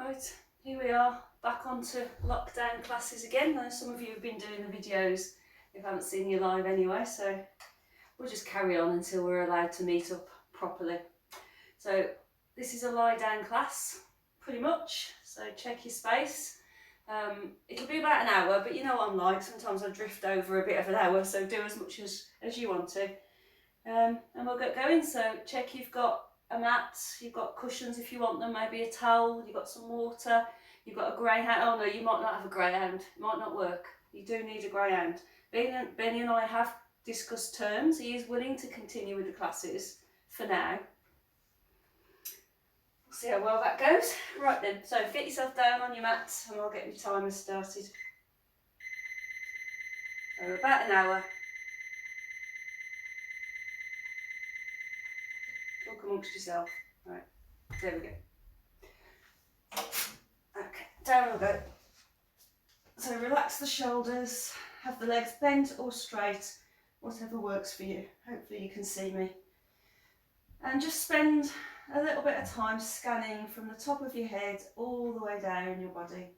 Right, here we are, back onto lockdown classes again. I know some of you have been doing the videos if I haven't seen you live anyway, so we'll just carry on until we're allowed to meet up properly. So this is a lie down class, pretty much, so check your space. It'll be about an hour, but you know what I'm like, sometimes I drift over a bit of an hour, so do as much as you want to. And we'll get going. So check you've got a mat, you've got cushions if you want them, maybe a towel, you've got some water, you've got a greyhound. Oh no, you might not have a greyhound, it might not work. You do need a greyhound. Benny and I have discussed terms. He is willing to continue with the classes for now. We'll see how well that goes. Right then, so get yourself down on your mat and I'll get your timer started. So about an hour. Talk amongst yourself. Right, there we go. Okay, down we'll go. So relax the shoulders, have the legs bent or straight, whatever works for you. Hopefully you can see me. And just spend a little bit of time scanning from the top of your head all the way down your body.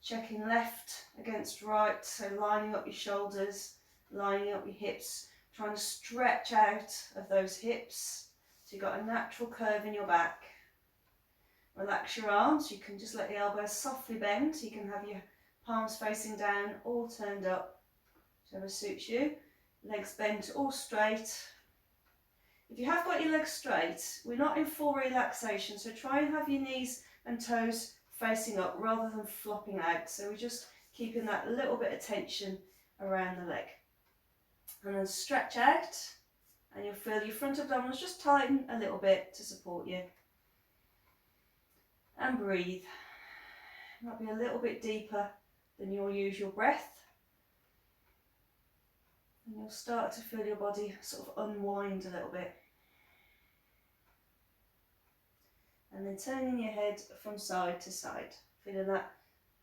Checking left against right, so lining up your shoulders, lining up your hips, trying to stretch out of those hips. So you've got a natural curve in your back. Relax your arms, you can just let the elbows softly bend, so you can have your palms facing down, all turned up, whichever suits you. Legs bent or straight. If you have got your legs straight, we're not in full relaxation, so try and have your knees and toes facing up rather than flopping out. So we're just keeping that little bit of tension around the leg. And then stretch out. And you'll feel your front abdominals just tighten a little bit to support you. And breathe. It might be a little bit deeper than your usual breath. And you'll start to feel your body sort of unwind a little bit. And then turning your head from side to side. Feeling that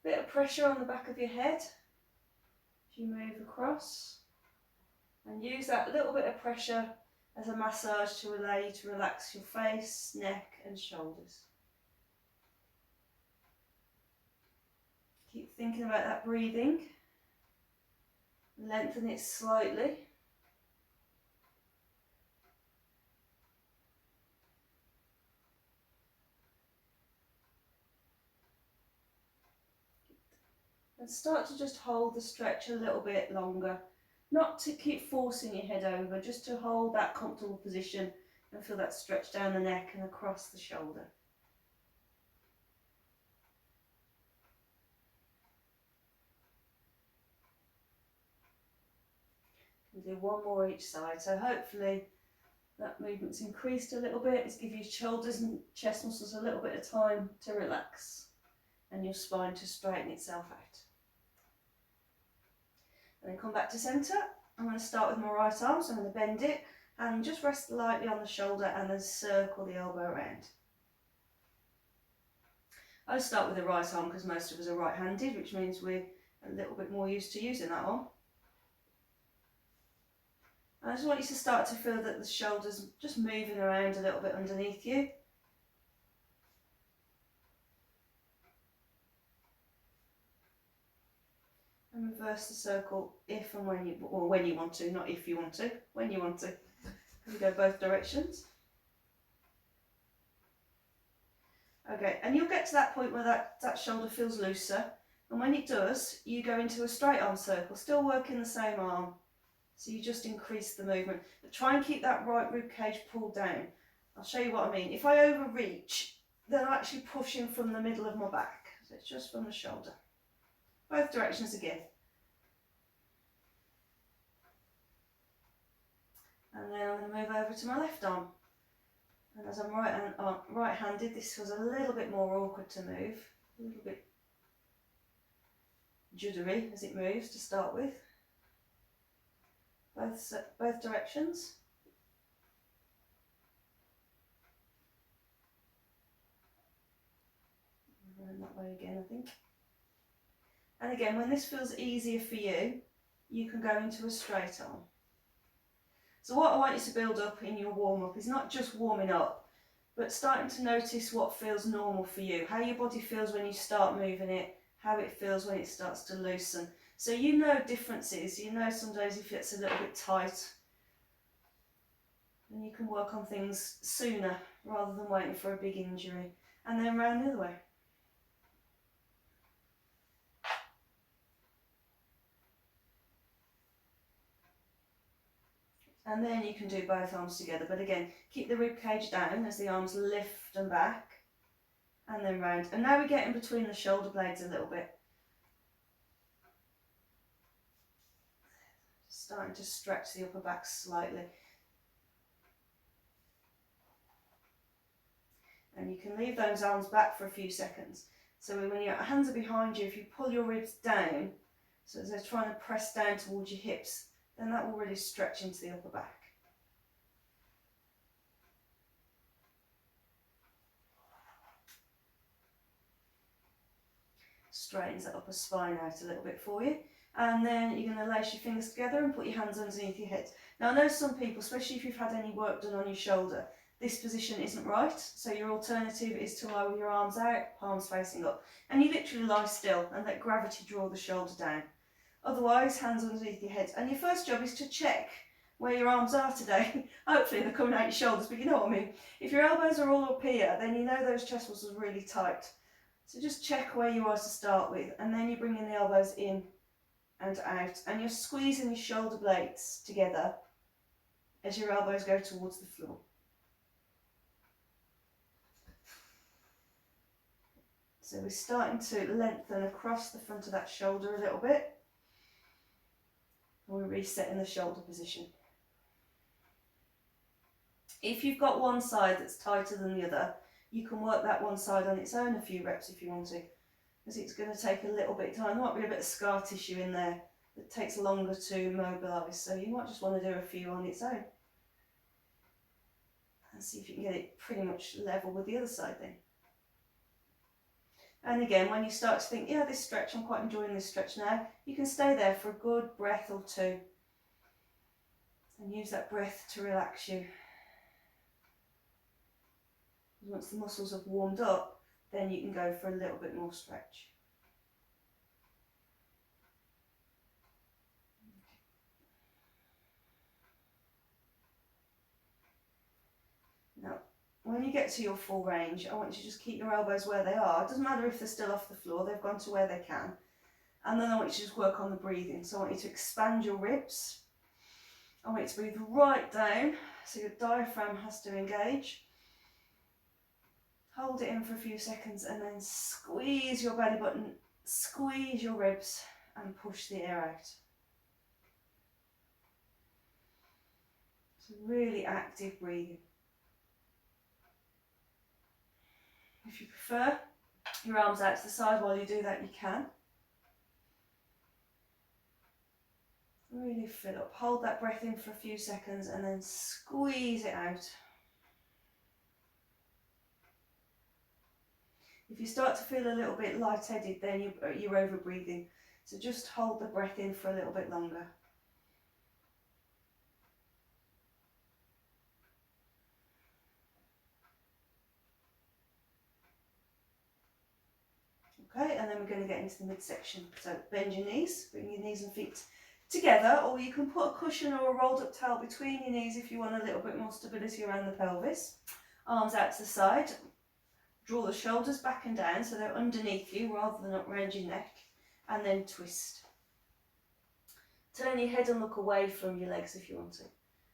bit of pressure on the back of your head as you move across. And use that little bit of pressure as a massage to allow you to relax your face, neck and shoulders. Keep thinking about that breathing. Lengthen it slightly. And start to just hold the stretch a little bit longer. Not to keep forcing your head over, just to hold that comfortable position and feel that stretch down the neck and across the shoulder. We'll do one more each side, so hopefully that movement's increased a little bit. It's give your shoulders and chest muscles a little bit of time to relax and your spine to straighten itself out. And then come back to centre. I'm going to start with my right arm, so I'm going to bend it and just rest lightly on the shoulder and then circle the elbow around. I'll start with the right arm because most of us are right-handed, which means we're a little bit more used to using that arm. I just want you to start to feel that the shoulders just moving around a little bit underneath you. And reverse the circle if and when you, or when you want to, not if you want to, when you want to. We go both directions. Okay, and you'll get to that point where that shoulder feels looser. And when it does, you go into a straight arm circle, still working the same arm. So you just increase the movement. But try and keep that right rib cage pulled down. I'll show you what I mean. If I overreach, then I'm actually pushing from the middle of my back. So it's just from the shoulder. Both directions again. And then I'm going to move over to my left arm. And as I'm right-handed, this was a little bit more awkward to move. A little bit juddery as it moves to start with. Both directions. And that way again, I think. And again, when this feels easier for you, you can go into a straight arm. So what I want you to build up in your warm-up is not just warming up, but starting to notice what feels normal for you, how your body feels when you start moving it, how it feels when it starts to loosen. So you know differences, you know some days if it's a little bit tight, and you can work on things sooner rather than waiting for a big injury. And then round the other way. And then you can do both arms together, but again, keep the rib cage down as the arms lift and back, and then round. And now we get in between the shoulder blades a little bit. Starting to stretch the upper back slightly. And you can leave those arms back for a few seconds. So when your hands are behind you, if you pull your ribs down, so as they're trying to press down towards your hips, then that will really stretch into the upper back. Straightens that upper spine out a little bit for you. And then you're going to lace your fingers together and put your hands underneath your head. Now I know some people, especially if you've had any work done on your shoulder, this position isn't right. So your alternative is to lie with your arms out, palms facing up. And you literally lie still and let gravity draw the shoulder down. Otherwise, hands underneath your head. And your first job is to check where your arms are today. Hopefully they're coming out your shoulders, but you know what I mean. If your elbows are all up here, then you know those chest muscles are really tight. So just check where you are to start with, and then you bring in the elbows in and out, and you're squeezing your shoulder blades together as your elbows go towards the floor. So we're starting to lengthen across the front of that shoulder a little bit. And we're resetting the shoulder position. If you've got one side that's tighter than the other, you can work that one side on its own a few reps if you want to, because it's going to take a little bit of time. There might be a bit of scar tissue in there that takes longer to mobilise, so you might just want to do a few on its own. And see if you can get it pretty much level with the other side then. And again, when you start to think, yeah, this stretch, I'm quite enjoying this stretch now, you can stay there for a good breath or two. And use that breath to relax you. Once the muscles have warmed up, then you can go for a little bit more stretch. Now, when you get to your full range, I want you to just keep your elbows where they are. It doesn't matter if they're still off the floor, they've gone to where they can. And then I want you to just work on the breathing. So I want you to expand your ribs. I want you to breathe right down, so your diaphragm has to engage. Hold it in for a few seconds and then squeeze your belly button, squeeze your ribs and push the air out. So really active breathing. If you prefer your arms out to the side while you do that, you can. Really fill up. Hold that breath in for a few seconds and then squeeze it out. If you start to feel a little bit lightheaded, then you're over breathing. So just hold the breath in for a little bit longer. Okay, and then we're going to get into the midsection. So bend your knees, bring your knees and feet together, or you can put a cushion or a rolled up towel between your knees if you want a little bit more stability around the pelvis. Arms out to the side. Draw the shoulders back and down so they're underneath you rather than up around your neck, and then twist. Turn your head and look away from your legs if you want to.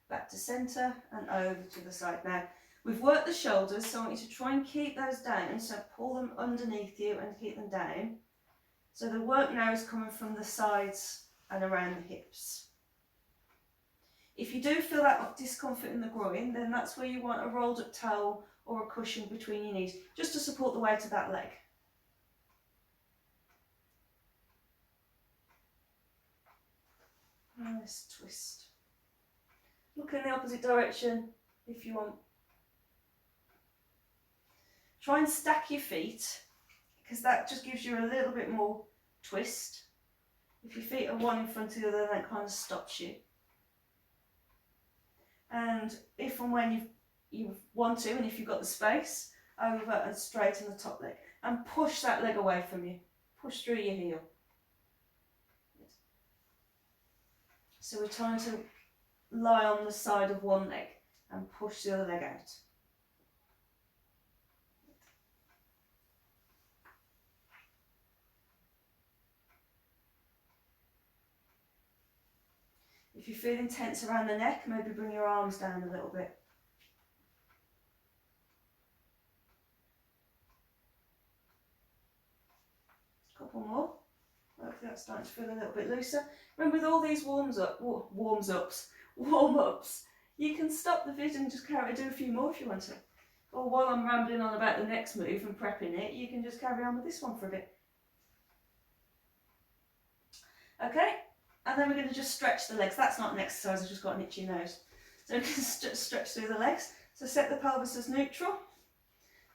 Back to centre and over to the side. Now, we've worked the shoulders, so I want you to try and keep those down, so pull them underneath you and keep them down. So the work now is coming from the sides and around the hips. If you do feel that discomfort in the groin, then that's where you want a rolled up towel or a cushion between your knees, just to support the weight of that leg. Nice twist. Look in the opposite direction if you want. Try and stack your feet, because that just gives you a little bit more twist. If your feet are one in front of the other, that kind of stops you. And if and when you've you want to, and if you've got the space, over and straighten the top leg. And push that leg away from you. Push through your heel. So we're trying to lie on the side of one leg and push the other leg out. If you're feeling tense around the neck, maybe bring your arms down a little bit. A couple more. Hopefully that's starting to feel a little bit looser. Remember, with all these warm-ups, you can stop the video and just carry do a few more if you want to. Or while I'm rambling on about the next move and prepping it, you can just carry on with this one for a bit. Okay, and then we're going to just stretch the legs. That's not an exercise, I've just got an itchy nose. So we can stretch through the legs. So set the pelvis as neutral.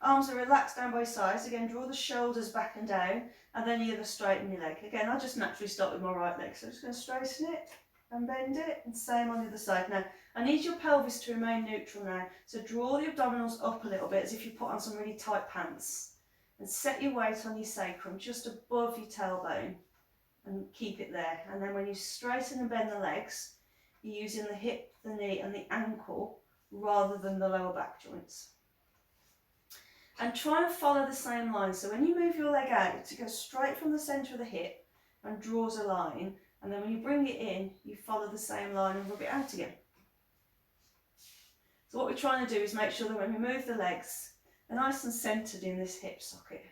Arms are relaxed down by sides. Again, draw the shoulders back and down, and then you're going to straighten your leg. Again, I'll just naturally start with my right leg. So I'm just going to straighten it and bend it, and same on the other side. Now, I need your pelvis to remain neutral now. So draw the abdominals up a little bit as if you put on some really tight pants. And set your weight on your sacrum just above your tailbone and keep it there. And then when you straighten and bend the legs, you're using the hip, the knee and the ankle rather than the lower back joints. And try and follow the same line. So when you move your leg out, it goes straight from the centre of the hip and draws a line. And then when you bring it in, you follow the same line and rub it out again. So what we're trying to do is make sure that when we move the legs, they're nice and centred in this hip socket.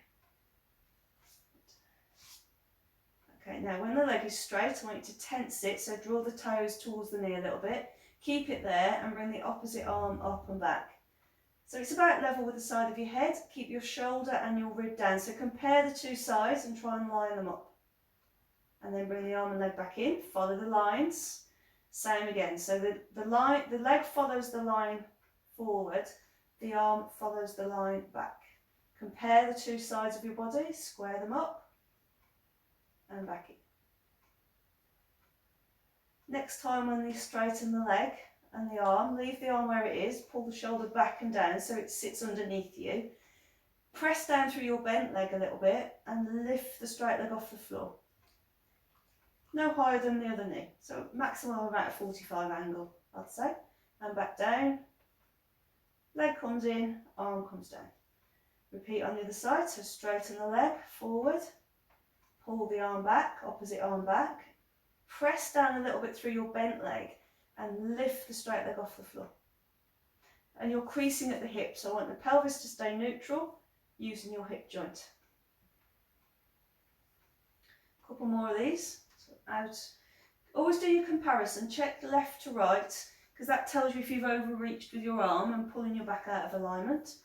Okay, now when the leg is straight, I want you to tense it. So draw the toes towards the knee a little bit. Keep it there and bring the opposite arm up and back. So it's about level with the side of your head. Keep your shoulder and your rib down. So compare the two sides and try and line them up. And then bring the arm and leg back in. Follow the lines. Same again. So the leg follows the line forward. The arm follows the line back. Compare the two sides of your body. Square them up. And back in. Next time when you straighten the leg and the arm, leave the arm where it is, pull the shoulder back and down so it sits underneath you. Press down through your bent leg a little bit and lift the straight leg off the floor. No higher than the other knee, so maximum of about a 45 angle, I'd say. And back down, leg comes in, arm comes down. Repeat on the other side, so straighten the leg, forward, pull the arm back, opposite arm back, press down a little bit through your bent leg and lift the straight leg off the floor. And you're creasing at the hip, so I want the pelvis to stay neutral using your hip joint. A couple more of these. So out. Always do your comparison, check left to right, because that tells you if you've overreached with your arm and pulling your back out of alignment.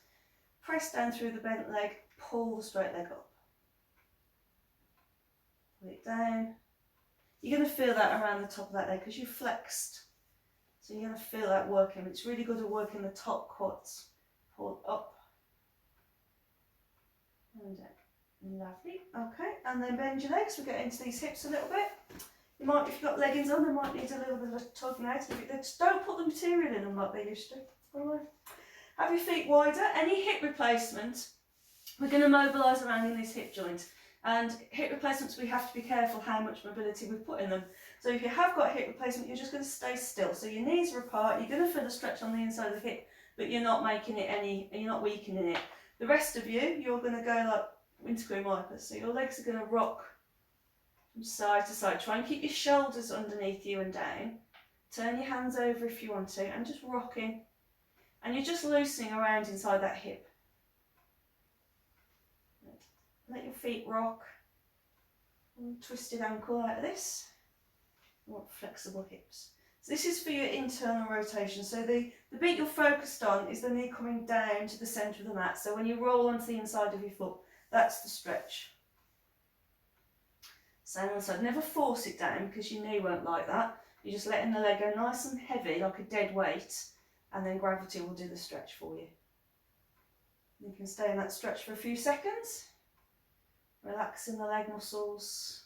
Press down through the bent leg, pull the straight leg up. Pull it down. You're going to feel that around the top of that leg because you've flexed. So you're going to feel that working. It's really good at working the top quads. Pull up and down. Lovely. Okay, and then bend your legs. We'll get into these hips a little bit. You might, if you've got leggings on, they might need a little bit of a tugging out. Just don't put the material in them like they used to. All right. Have your feet wider. Any hip replacement, we're going to mobilise around in this hip joint. And hip replacements, we have to be careful how much mobility we put in them. So if you have got a hip replacement, you're just going to stay still. So your knees are apart, you're going to feel a stretch on the inside of the hip, but you're not making it you're not weakening it. The rest of you, you're going to go like windscreen wipers. So your legs are going to rock from side to side. Try and keep your shoulders underneath you and down. Turn your hands over if you want to, and just rocking. And you're just loosening around inside that hip. Let your feet rock. Twisted ankle out of this. You want flexible hips. So this is for your internal rotation. So the bit you're focused on is the knee coming down to the centre of the mat. So when you roll onto the inside of your foot, that's the stretch. Same on the side. Never force it down because your knee won't like that. You're just letting the leg go nice and heavy, like a dead weight, and then gravity will do the stretch for you. You can stay in that stretch for a few seconds. Relaxing the leg muscles.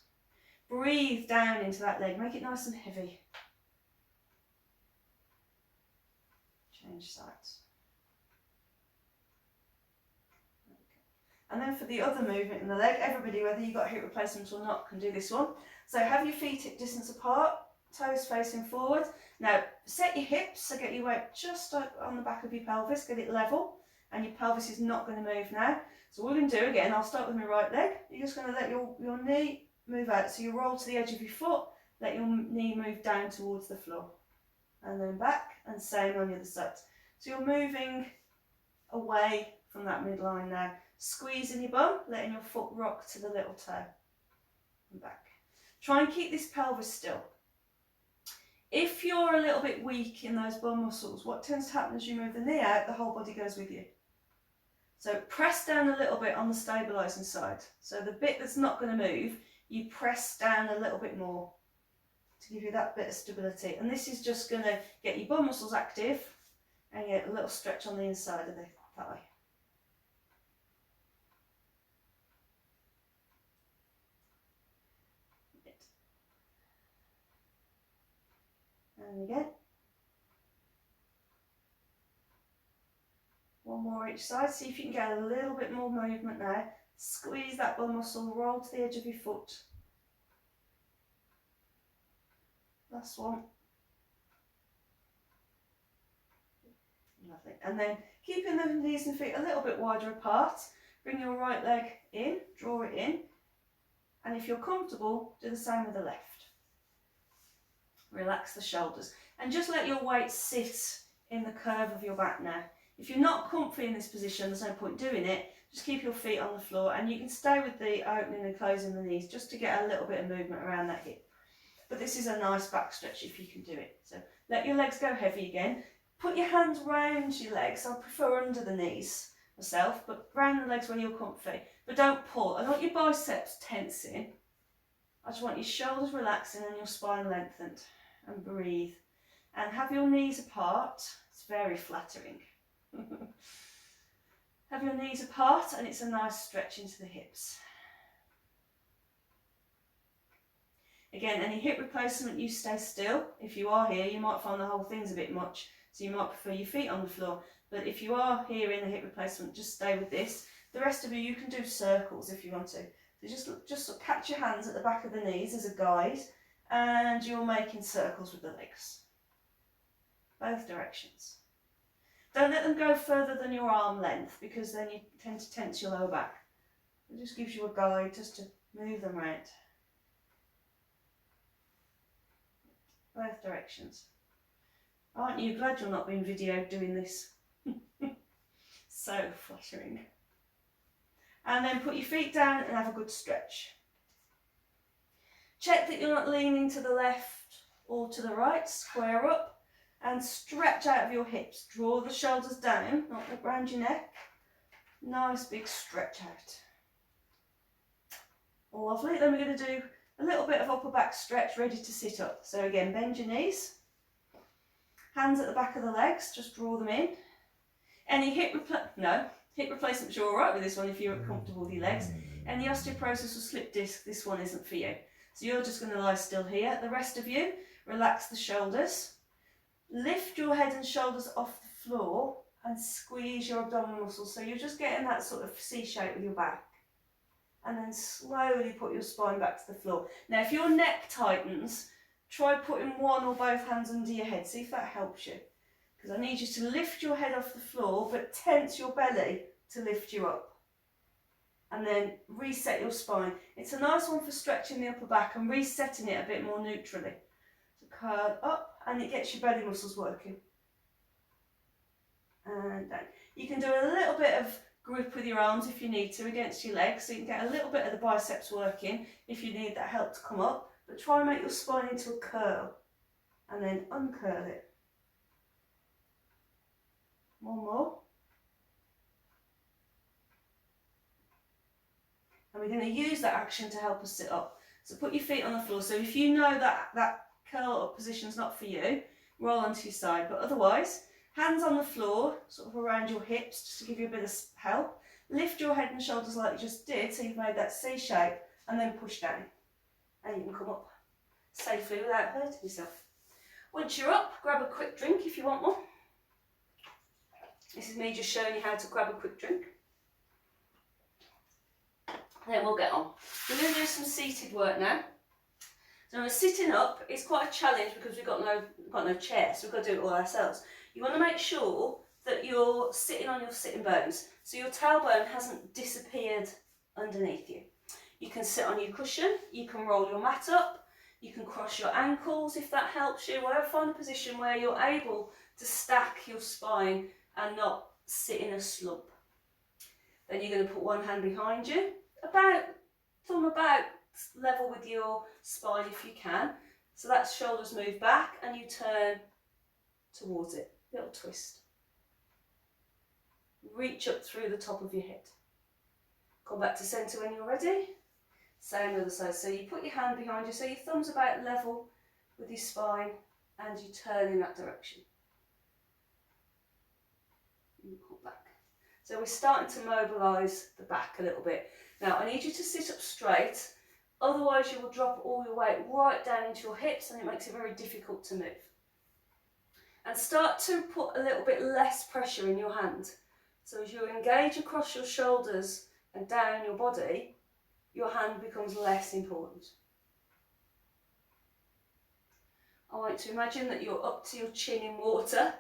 Breathe down into that leg. Make it nice and heavy. Change sides. And then for the other movement in the leg, everybody, whether you've got hip replacement or not, can do this one. So have your feet hip distance apart, toes facing forward. Now set your hips, so get your weight just on the back of your pelvis, get it level, and your pelvis is not going to move now. So what we're going to do again, I'll start with my right leg. You're just going to let your knee move out. So you roll to the edge of your foot, let your knee move down towards the floor. And then back, and same on the other side. So you're moving away from that midline now. Squeezing your bum, letting your foot rock to the little toe. And back. Try and keep this pelvis still. If you're a little bit weak in those bum muscles, what tends to happen as you move the knee out, the whole body goes with you. So press down a little bit on the stabilising side. So the bit that's not going to move, you press down a little bit more to give you that bit of stability. And this is just going to get your bum muscles active and get a little stretch on the inside of the thigh. And again. One more each side. See if you can get a little bit more movement now. Squeeze that bum muscle, roll to the edge of your foot. Last one. Lovely. And then keeping the knees and feet a little bit wider apart, bring your right leg in, draw it in. And if you're comfortable, do the same with the left. Relax the shoulders. And just let your weight sit in the curve of your back now. If you're not comfy in this position, there's no point doing it. Just keep your feet on the floor, and you can stay with the opening and closing the knees just to get a little bit of movement around that hip. But this is a nice back stretch if you can do it. So let your legs go heavy again. Put your hands round your legs. I prefer under the knees myself, but round the legs when you're comfy. But don't pull. I don't want your biceps tensing. I just want your shoulders relaxing and your spine lengthened. And breathe. And have your knees apart. It's very flattering. Have your knees apart, and it's a nice stretch into the hips. Again, any hip replacement, you stay still. If you are here, you might find the whole thing's a bit much, so you might prefer your feet on the floor. But if you are here in the hip replacement, just stay with this. The rest of you can do circles if you want to. So just catch your hands at the back of the knees as a guide, and you're making circles with the legs. Both directions. Don't let them go further than your arm length, because then you tend to tense your lower back. It just gives you a guide just to move them right. Both directions. Aren't you glad you're not being videoed doing this? So flattering. And then put your feet down and have a good stretch. Check that you're not leaning to the left or to the right. Square up. And stretch out of your hips. Draw the shoulders down, not around your neck. Nice big stretch out. Lovely. Then we're going to do a little bit of upper back stretch, ready to sit up. So again, bend your knees. Hands at the back of the legs, just draw them in. Any hip replacements, you're alright with this one if you're comfortable with your legs. Any osteoporosis or slip disc, this one isn't for you. So you're just going to lie still here. The rest of you, relax the shoulders. Lift your head and shoulders off the floor and squeeze your abdominal muscles. So you're just getting that sort of C shape with your back. And then slowly put your spine back to the floor. Now, if your neck tightens, try putting one or both hands under your head. See if that helps you. Because I need you to lift your head off the floor, but tense your belly to lift you up. And then reset your spine. It's a nice one for stretching the upper back and resetting it a bit more neutrally. So curl up. And it gets your belly muscles working. And down. You can do a little bit of grip with your arms if you need to against your legs, so you can get a little bit of the biceps working if you need that help to come up. But try and make your spine into a curl and then uncurl it. One more. And we're going to use that action to help us sit up. So put your feet on the floor. So if you know that curl up position is not for you, roll onto your side. But otherwise, hands on the floor, sort of around your hips, just to give you a bit of help. Lift your head and shoulders like you just did, so you've made that C shape, and then push down. And you can come up safely without hurting yourself. Once you're up, grab a quick drink if you want one. This is me just showing you how to grab a quick drink. Then we'll get on. We're going to do some seated work now. So we're sitting up. It's quite a challenge because we've got no chair, so we've got to do it all ourselves. You want to make sure that you're sitting on your sitting bones, so your tailbone hasn't disappeared underneath you. You can sit on your cushion, you can roll your mat up, you can cross your ankles if that helps you, whatever, find a position where you're able to stack your spine and not sit in a slump. Then you're going to put one hand behind you, thumb about level with your spine if you can. So that's shoulders move back and you turn towards it, little twist. Reach up through the top of your head. Come back to centre when you're ready. Same other side. So you put your hand behind you, so your thumb's about level with your spine and you turn in that direction. And come back. So we're starting to mobilise the back a little bit. Now I need you to sit up straight, otherwise you will drop all your weight right down into your hips and it makes it very difficult to move. And start to put a little bit less pressure in your hand. So as you engage across your shoulders and down your body, your hand becomes less important. I want you to imagine that you're up to your chin in water.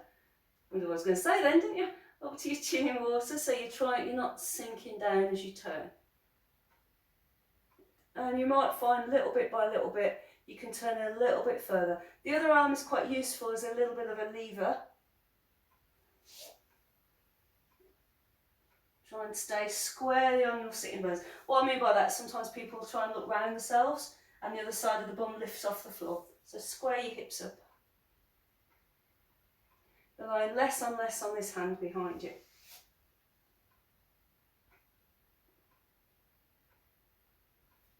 I knew what I was going to say then, didn't you? Up to your chin in water, so you're not sinking down as you turn. And you might find little bit by little bit, you can turn a little bit further. The other arm is quite useful as a little bit of a lever. Try and stay squarely on your sitting bones. What I mean by that, sometimes people try and look round themselves and the other side of the bum lifts off the floor. So square your hips up. Relying less and less on this hand behind you.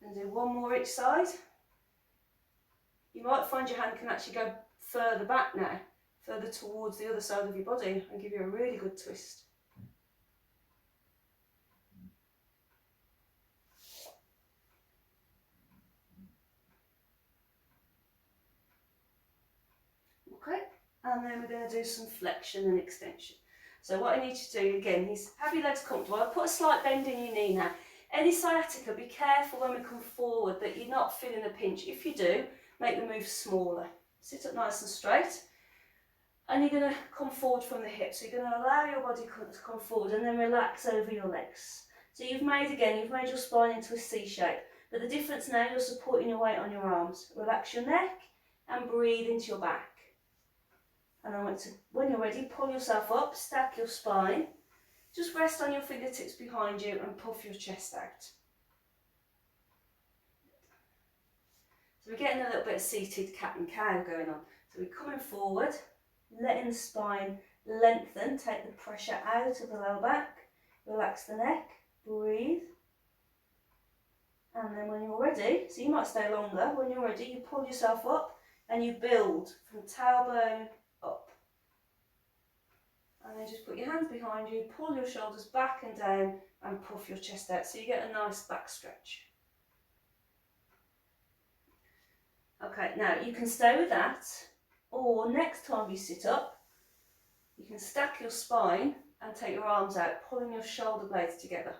And do one more each side. You might find your hand can actually go further back now, further towards the other side of your body and give you a really good twist. Okay, and then we're going to do some flexion and extension. So what I need you to do again is have your legs comfortable. I'll put a slight bend in your knee now. Any sciatica, be careful when we come forward that you're not feeling a pinch. If you do, make the move smaller. Sit up nice and straight. And you're going to come forward from the hips. So you're going to allow your body to come forward and then relax over your legs. So you've made your spine into a C shape. But the difference now, you're supporting your weight on your arms. Relax your neck and breathe into your back. And I want to, when you're ready, pull yourself up, stack your spine. Just rest on your fingertips behind you and puff your chest out. So we're getting a little bit of seated cat and cow going on. So we're coming forward, letting the spine lengthen, take the pressure out of the lower back, relax the neck, breathe. And then when you're ready, so you might stay longer, when you're ready you pull yourself up and you build from tailbone up. And then just put your hands behind you, pull your shoulders back and down and puff your chest out so you get a nice back stretch. Okay, now you can stay with that, or next time you sit up, you can stack your spine and take your arms out, pulling your shoulder blades together.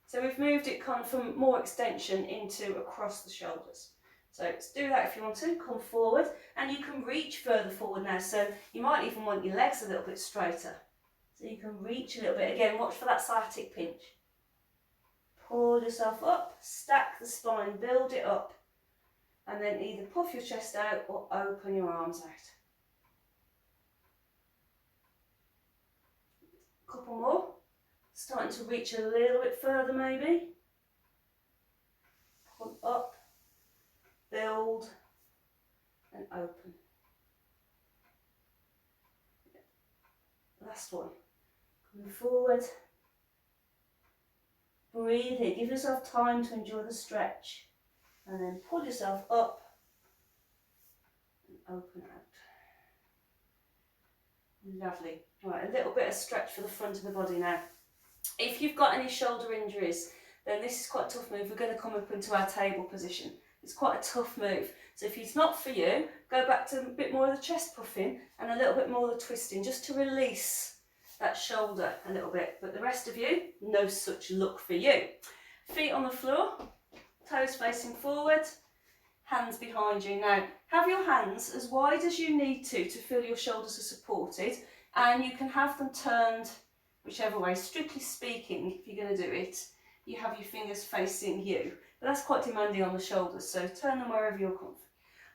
So we've moved it kind of from more extension into across the shoulders. So let's do that if you want to, come forward, and you can reach further forward now. So you might even want your legs a little bit straighter. So you can reach a little bit. Again, watch for that sciatic pinch. Pull yourself up, stack the spine, build it up, and then either puff your chest out or open your arms out. A couple more. Starting to reach a little bit further maybe. Pull up. Build and open. Last one. Coming forward. Breathe in. Give yourself time to enjoy the stretch. And then pull yourself up and open out. Lovely. Right, a little bit of stretch for the front of the body now. If you've got any shoulder injuries, then this is quite a tough move. We're going to come up into our table position. It's quite a tough move. So if it's not for you, go back to a bit more of the chest puffing and a little bit more of the twisting, just to release that shoulder a little bit. But the rest of you, no such luck for you. Feet on the floor, toes facing forward, hands behind you. Now, have your hands as wide as you need to feel your shoulders are supported, and you can have them turned whichever way. Strictly speaking, if you're going to do it, you have your fingers facing you, but that's quite demanding on the shoulders, so turn them wherever you're comfortable.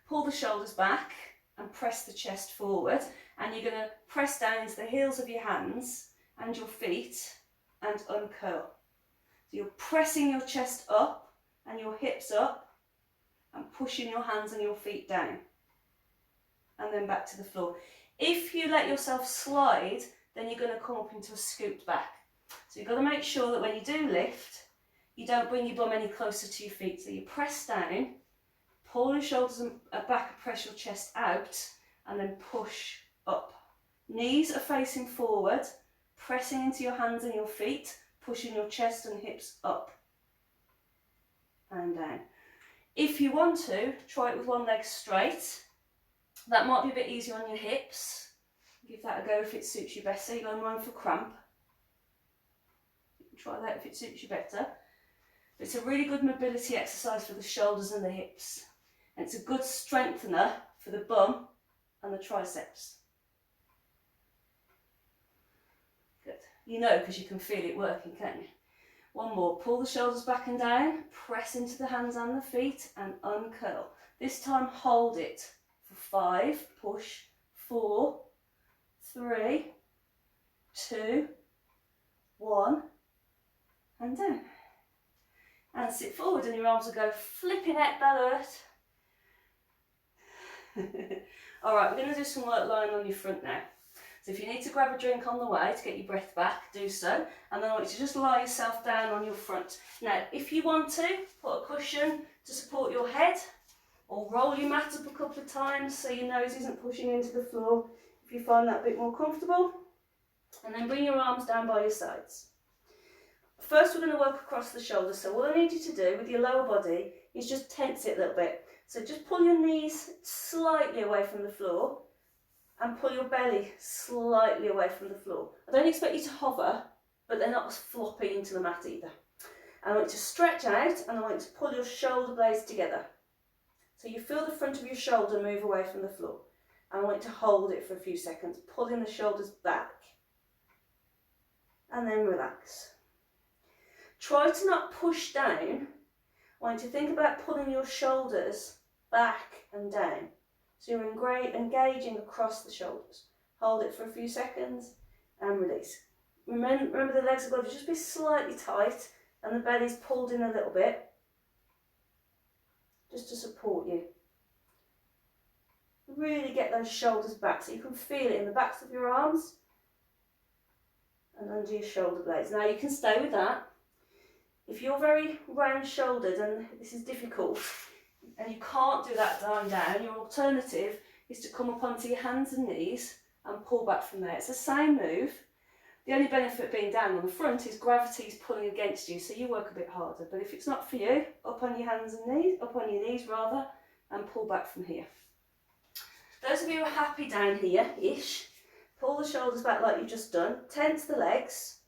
Pull the shoulders back and press the chest forward, and you're going to press down into the heels of your hands and your feet and uncurl. So you're pressing your chest up and your hips up and pushing your hands and your feet down, and then back to the floor. If you let yourself slide, then you're going to come up into a scooped back. So you've got to make sure that when you do lift, you don't bring your bum any closer to your feet. So you press down, pull your shoulders back and press your chest out, and then push up. Knees are facing forward, pressing into your hands and your feet, pushing your chest and hips up and down. If you want to, try it with one leg straight. That might be a bit easier on your hips. Give that a go if it suits you better. You're going around for cramp. Try that if it suits you better. It's a really good mobility exercise for the shoulders and the hips. And it's a good strengthener for the bum and the triceps. Good. You know, because you can feel it working, can't you? One more. Pull the shoulders back and down, press into the hands and the feet, and uncurl. This time hold it for 5, push, 4, 3, 2, 1, and down. And sit forward, and your arms will go flipping out that hurt. Alright, we're going to do some work lying on your front now. So if you need to grab a drink on the way to get your breath back, do so. And then I want you to just lie yourself down on your front. Now, if you want to, put a cushion to support your head, or roll your mat up a couple of times so your nose isn't pushing into the floor if you find that a bit more comfortable. And then bring your arms down by your sides. First, we're going to work across the shoulders. So what I need you to do with your lower body is just tense it a little bit. So just pull your knees slightly away from the floor, and pull your belly slightly away from the floor. I don't expect you to hover, but they're not flopping into the mat either. And I want you to stretch out, and I want you to pull your shoulder blades together. So you feel the front of your shoulder move away from the floor. And I want you to hold it for a few seconds, pulling the shoulders back. And then relax. Try to not push down. I want you to think about pulling your shoulders back and down. So you're engaging across the shoulders. Hold it for a few seconds and release. Remember the legs have got to just be slightly tight and the belly's pulled in a little bit, just to support you. Really get those shoulders back so you can feel it in the backs of your arms and under your shoulder blades. Now you can stay with that. If you're very round shouldered and this is difficult, and you can't do that lying down, your alternative is to come up onto your hands and knees and pull back from there. It's the same move. The only benefit of being down on the front is gravity is pulling against you, so you work a bit harder. But if it's not for you, up on your hands and knees, up on your knees rather, and pull back from here. Those of you who are happy down here-ish, pull the shoulders back like you've just done, tense the legs,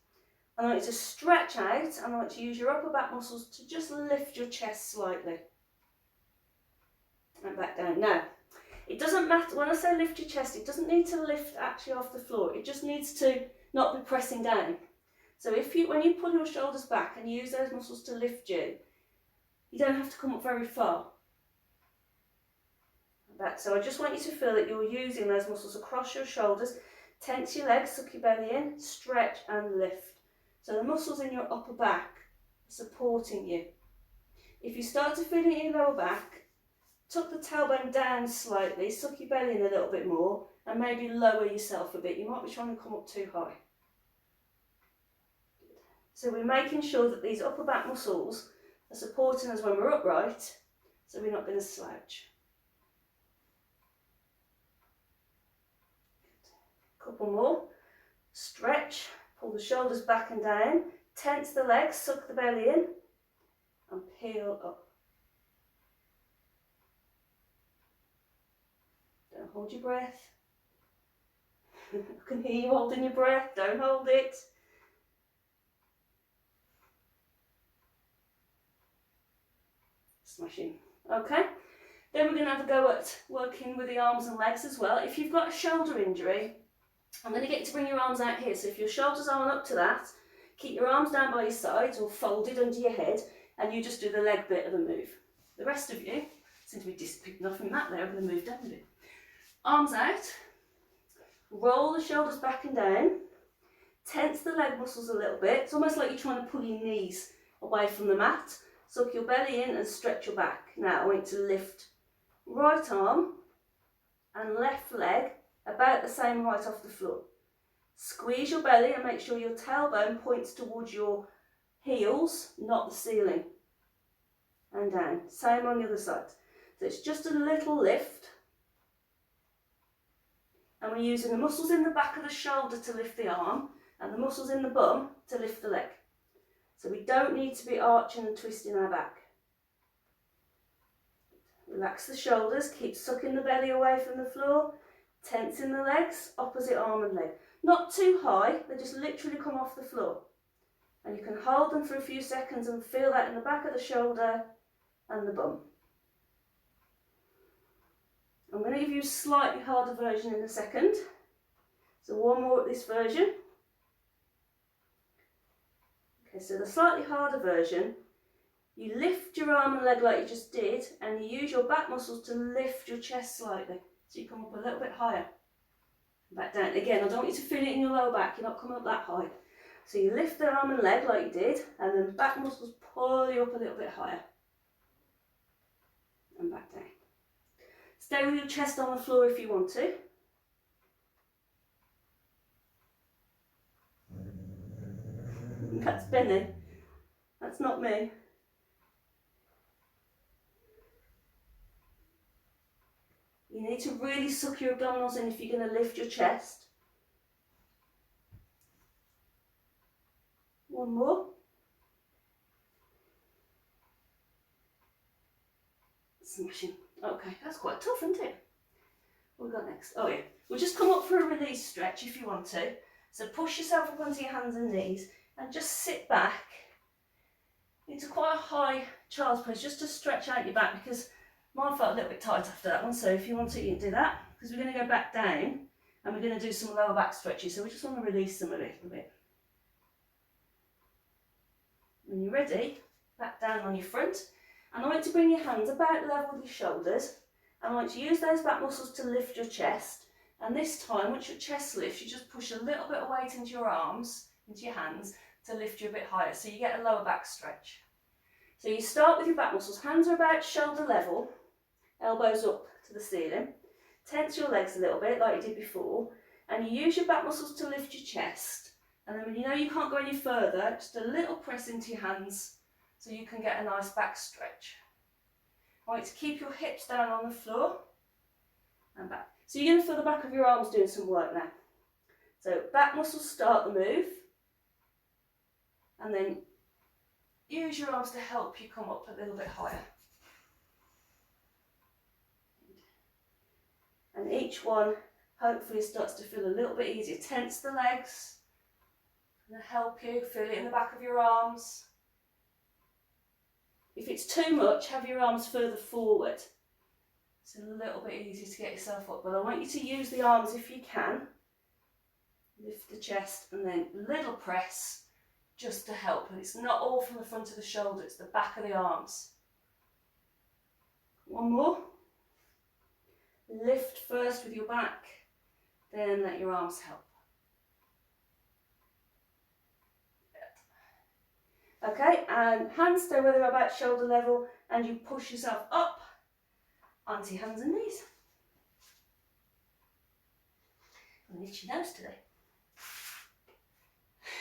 and I want you to stretch out, and I want you to use your upper back muscles to just lift your chest slightly. And back down. Now, it doesn't matter, when I say lift your chest, it doesn't need to lift actually off the floor, it just needs to not be pressing down. So when you pull your shoulders back and use those muscles to lift you, you don't have to come up very far. Back. So I just want you to feel that you're using those muscles across your shoulders. Tense your legs, suck your belly in, stretch and lift. So the muscles in your upper back are supporting you. If you start to feel it in your lower back, tuck the tailbone down slightly, suck your belly in a little bit more, and maybe lower yourself a bit. You might be trying to come up too high. So we're making sure that these upper back muscles are supporting us when we're upright, so we're not going to slouch. Couple more. Stretch, pull the shoulders back and down, tense the legs, suck the belly in, and peel up. Don't hold your breath. I can hear you holding your breath, don't hold it. Smashing. Okay. Then we're going to have a go at working with the arms and legs as well. If you've got a shoulder injury, I'm going to get you to bring your arms out here. So if your shoulders aren't up to that, keep your arms down by your sides or folded under your head, and you just do the leg bit of the move. The rest of you seem to be disappearing off from that there. I'm going to move down a bit. Arms out. Roll the shoulders back and down. Tense the leg muscles a little bit. It's almost like you're trying to pull your knees away from the mat. Suck your belly in and stretch your back. Now I want you to lift right arm and left leg about the same height off the floor. Squeeze your belly and make sure your tailbone points towards your heels, not the ceiling. And down. Same on the other side. So it's just a little lift. And we're using the muscles in the back of the shoulder to lift the arm and the muscles in the bum to lift the leg. So we don't need to be arching and twisting our back. Relax the shoulders, keep sucking the belly away from the floor, tensing the legs, opposite arm and leg. Not too high, they just literally come off the floor. And you can hold them for a few seconds and feel that in the back of the shoulder and the bum. I'm going to give you a slightly harder version in a second. So one more at this version. Okay, so the slightly harder version, you lift your arm and leg like you just did, and you use your back muscles to lift your chest slightly. So you come up a little bit higher. Back down. Again, I don't want you to feel it in your lower back, you're not coming up that high. So you lift the arm and leg like you did, and then back muscles pull you up a little bit higher. And back down. Stay with your chest on the floor if you want to. That's Benny. That's not me. You need to really suck your abdominals in if you're going to lift your chest. One more. Smashing. Okay, that's quite tough, isn't it? What have we got next? Oh yeah, we'll just come up for a release stretch if you want to. So push yourself up onto your hands and knees and just sit back into quite a high child's pose just to stretch out your back, because mine felt a little bit tight after that one. So if you want to, you can do that, because we're going to go back down and we're going to do some lower back stretches. So we just want to release them a little bit. When you're ready, back down on your front. And I want you to bring your hands about level with your shoulders. And I want you to use those back muscles to lift your chest. And this time, once your chest lifts, you just push a little bit of weight into your arms, into your hands, to lift you a bit higher. So you get a lower back stretch. So you start with your back muscles. Hands are about shoulder level, elbows up to the ceiling. Tense your legs a little bit like you did before. And you use your back muscles to lift your chest. And then when you know you can't go any further, just a little press into your hands so you can get a nice back stretch. I want you to keep your hips down on the floor and back. So you're going to feel the back of your arms doing some work now. So back muscles start the move, and then use your arms to help you come up a little bit higher. And each one hopefully starts to feel a little bit easier. Tense the legs, and help you feel it in the back of your arms. If it's too much, have your arms further forward. It's a little bit easier to get yourself up, but I want you to use the arms if you can. Lift the chest and then little press just to help. And it's not all from the front of the shoulder, it's the back of the arms. One more. Lift first with your back, then let your arms help. Okay, and hands stay where they're about shoulder level, and you push yourself up onto your hands and knees. I itchy nose today.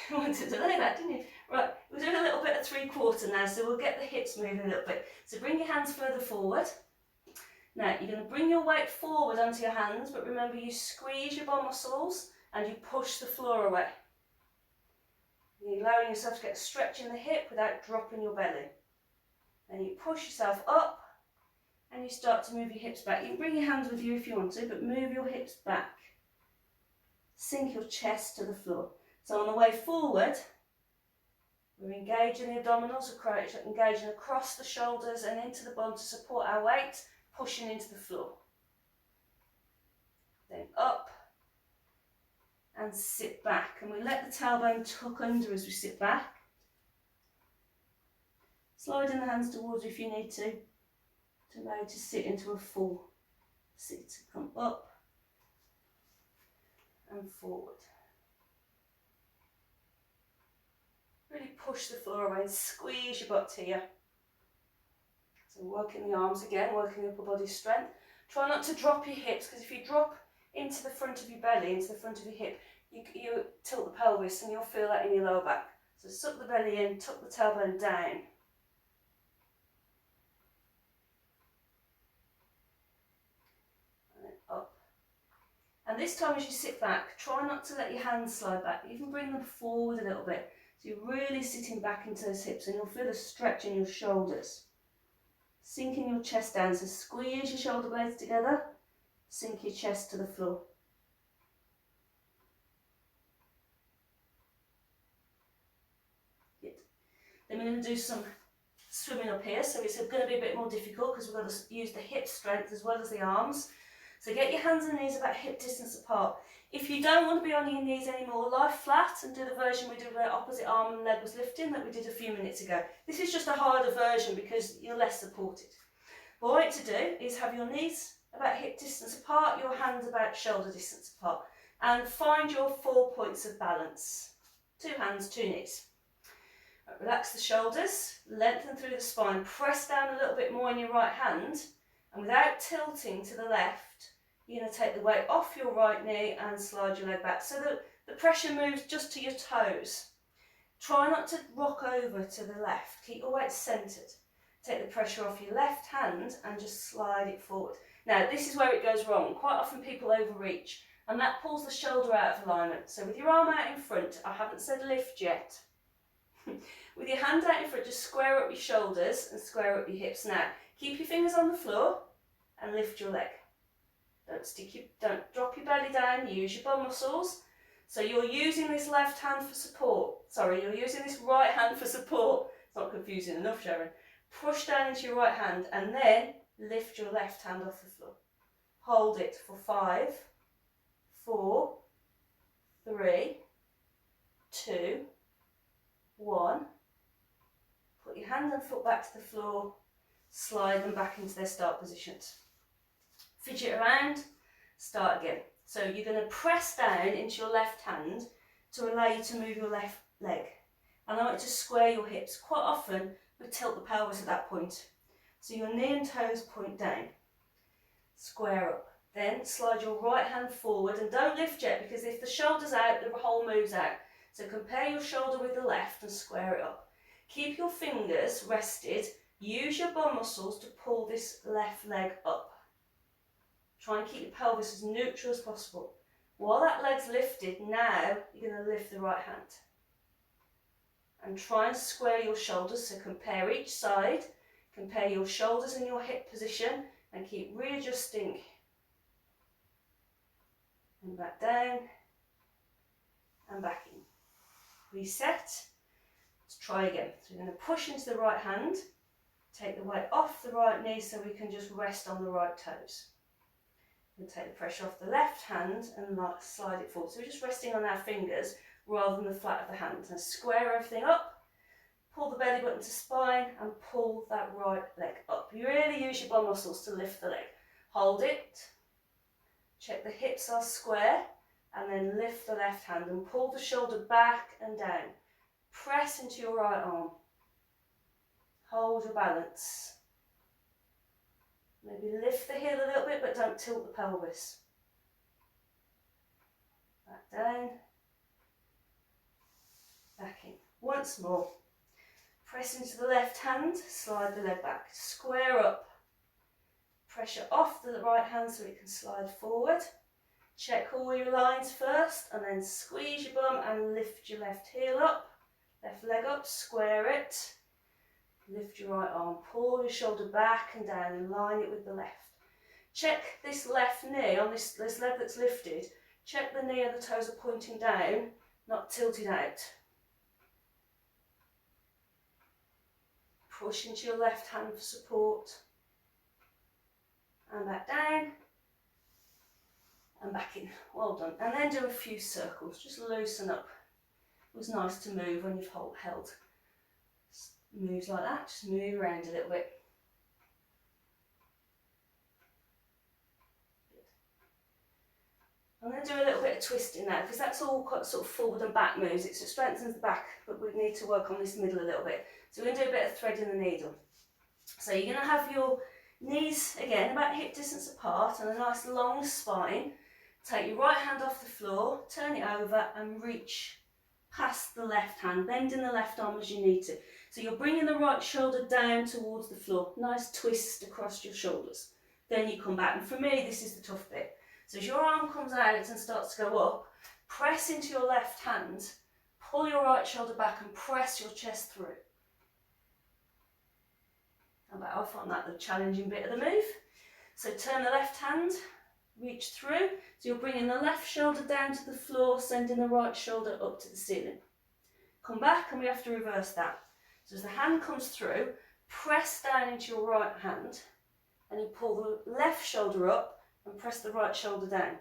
You wanted to delay that, didn't you? Right, we're doing a little bit of 3/4 now, so we'll get the hips moving a little bit. So bring your hands further forward. Now, you're going to bring your weight forward onto your hands, but remember you squeeze your bum muscles and you push the floor away. You're allowing yourself to get a stretch in the hip without dropping your belly. And you push yourself up and you start to move your hips back. You can bring your hands with you if you want to, but move your hips back. Sink your chest to the floor. So on the way forward, We're engaging the abdominals, engaging across the shoulders and into the bum to support our weight, pushing into the floor. Then up and sit back. And we let the tailbone tuck under as we sit back. Sliding the hands towards you if you need to allow you to sit into a full sit. Come up and forward. Really push the floor away and squeeze your butt here. So working the arms again, working the upper body strength. Try not to drop your hips, because if you drop into the front of your belly, into the front of your hip, you tilt the pelvis and you'll feel that in your lower back. So suck the belly in, tuck the tailbone down. And then up. And this time as you sit back, try not to let your hands slide back. You can bring them forward a little bit. So you're really sitting back into those hips and you'll feel a stretch in your shoulders. Sinking your chest down, so squeeze your shoulder blades together, sink your chest to the floor. Good. Then we're going to do some swimming up here, so it's going to be a bit more difficult because we've got to use the hip strength as well as the arms. So get your hands and knees about hip distance apart. If you don't want to be on your knees anymore, lie flat and do the version we did where opposite arm and leg was lifting that we did a few minutes ago. This is just a harder version because you're less supported. What I want you to do is have your knees about hip distance apart, your hands about shoulder distance apart, and find your 4 points of balance. 2 hands, 2 knees. Right, relax the shoulders, lengthen through the spine, press down a little bit more in your right hand, and without tilting to the left, you're going to take the weight off your right knee and slide your leg back so that the pressure moves just to your toes. Try not to rock over to the left. Keep your weight centred. Take the pressure off your left hand and just slide it forward. Now, this is where it goes wrong. Quite often people overreach and that pulls the shoulder out of alignment. So with your arm out in front, I haven't said lift yet. With your hand out in front, just square up your shoulders and square up your hips. Now, keep your fingers on the floor and lift your leg. Don't drop your belly down, use your bum muscles. So you're using this left hand for support. Sorry, you're using this right hand for support. It's not confusing enough, Sharon. Push down into your right hand and then lift your left hand off the floor. Hold it for 5, 4, 3, 2, 1. Put your hand and foot back to the floor. Slide them back into their start positions. Fidget around, start again. So you're going to press down into your left hand to allow you to move your left leg. And I want you to square your hips. Quite often we tilt the pelvis at that point. So your knee and toes point down. Square up. Then slide your right hand forward and don't lift yet because if the shoulder's out, the whole moves out. So compare your shoulder with the left and square it up. Keep your fingers rested. Use your bum muscles to pull this left leg up. Try and keep your pelvis as neutral as possible. While that leg's lifted, now you're going to lift the right hand. And try and square your shoulders, so compare each side, compare your shoulders and your hip position, and keep readjusting. And back down, and back in. Reset. Let's try again. So we're going to push into the right hand, take the weight off the right knee so we can just rest on the right toes. We'll take the pressure off the left hand and slide it forward. So we're just resting on our fingers rather than the flat of the hand. And square everything up, pull the belly button to spine and pull that right leg up. You really use your bum muscles to lift the leg. Hold it, check the hips are square and then lift the left hand and pull the shoulder back and down. Press into your right arm. Hold your balance. Maybe lift the heel a little bit, but don't tilt the pelvis. Back down. Back in. Once more. Press into the left hand, slide the leg back. Square up. Pressure off the right hand so it can slide forward. Check all your lines first and then squeeze your bum and lift your left heel up. Left leg up, square it. Lift your right arm, pull your shoulder back and down and line it with the left. Check this left knee on this leg that's lifted. Check the knee and the toes are pointing down, not tilted out. push into your left hand for support. And back down. And back in. Well done. And then do a few circles. Just loosen up. It was nice to move when you've held. Moves like that. Just move around a little bit. And then do a little bit of twisting now, because that's all quite sort of forward and back moves. It strengthens the back, but we need to work on this middle a little bit. So we're going to do a bit of threading the needle. So you're going to have your knees, again, about hip distance apart and a nice long spine. Take your right hand off the floor, turn it over and reach past the left hand, bending the left arm as you need to. So you're bringing the right shoulder down towards the floor. Nice twist across your shoulders. Then you come back, and for me, this is the tough bit. So as your arm comes out and starts to go up, press into your left hand, pull your right shoulder back and press your chest through. I find that the challenging bit of the move. So turn the left hand, reach through. So you're bringing the left shoulder down to the floor, sending the right shoulder up to the ceiling. Come back and we have to reverse that. So as the hand comes through, press down into your right hand and you pull the left shoulder up and press the right shoulder down.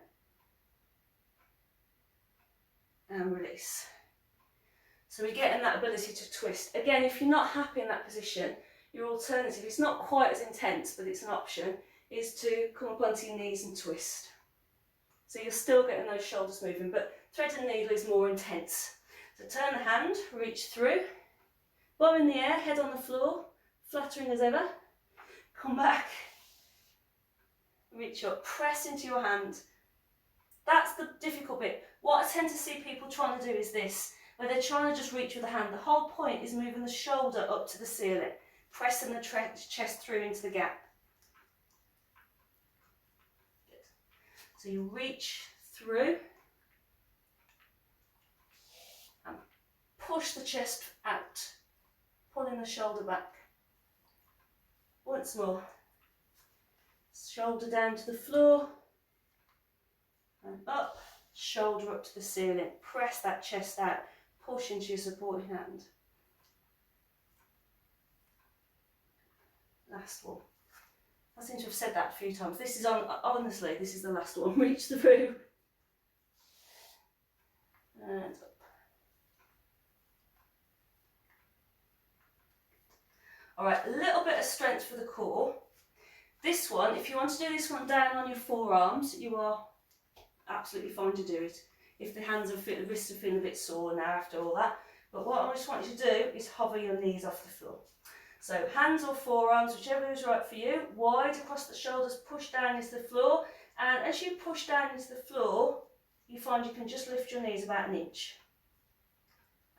And release. So we're getting that ability to twist. Again, if you're not happy in that position, your alternative, it's not quite as intense, but it's an option, is to come up onto your knees and twist. So you're still getting those shoulders moving, but thread and needle is more intense. So turn the hand, reach through, bow in the air, head on the floor, flattering as ever. Come back, reach up, press into your hand. That's the difficult bit. What I tend to see people trying to do is this, where they're trying to just reach with the hand. The whole point is moving the shoulder up to the ceiling, pressing the chest through into the gap. Good. So you reach through and push the chest out, pulling the shoulder back. Once more. Shoulder down to the floor and up, shoulder up to the ceiling. Press that chest out, push into your supporting hand. Last one. I seem to have said that a few times. This is honestly, this is the last one. Reach through and up. All right, a little bit of strength for the core. This one, if you want to do this one down on your forearms, you are absolutely fine to do it. If the wrists are feeling a bit sore now after all that. But what I just want you to do is hover your knees off the floor. So hands or forearms, whichever is right for you, wide across the shoulders, push down into the floor. And as you push down into the floor, you find you can just lift your knees about an inch